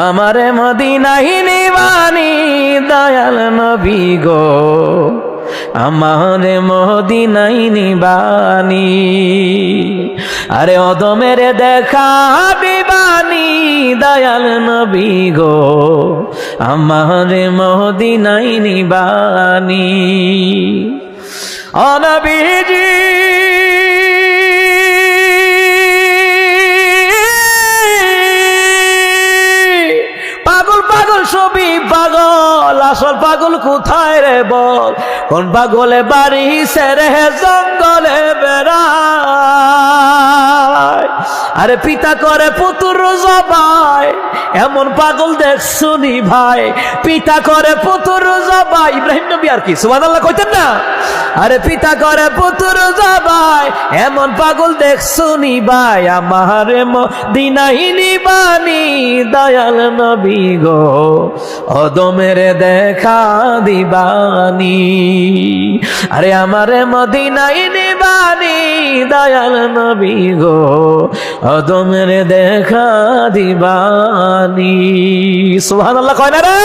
আমারে মদিনায় নিবানি দয়াল নবী গো, আমারে মদিনায় নিবানি। আরে অদমের দেখা দিবানি দয়াল নবী গো, আমারে মদিনায় নিবানি। ও নবীজি পাগল পাগল সবই পাগল, আসল পাগল কোথায় রে বল? কোন পাগলে বাড়ি সেরে জঙ্গলে বেড়ায়। আরে পিতা করে পুত্র জবাই, এমন পাগল দেখছুনি ভাই। পিতা করে পুত্র জবাই, ইব্রাহিম নবী আর কি সুবহানাল্লাহ কইতেন না? আরে পিতা করে পুত্র জবাই, এমন পাগল দেখছুনি ভাই। আমারে মদিনায় নিবানি দয়াল নবী গো, অদমের দেখা দিবানি। আরে আমারে মদিনায় নিবানি দয়াল নবী গো, অদমের দেখা দিবানি। সুবহানাল্লাহ কয় না রে?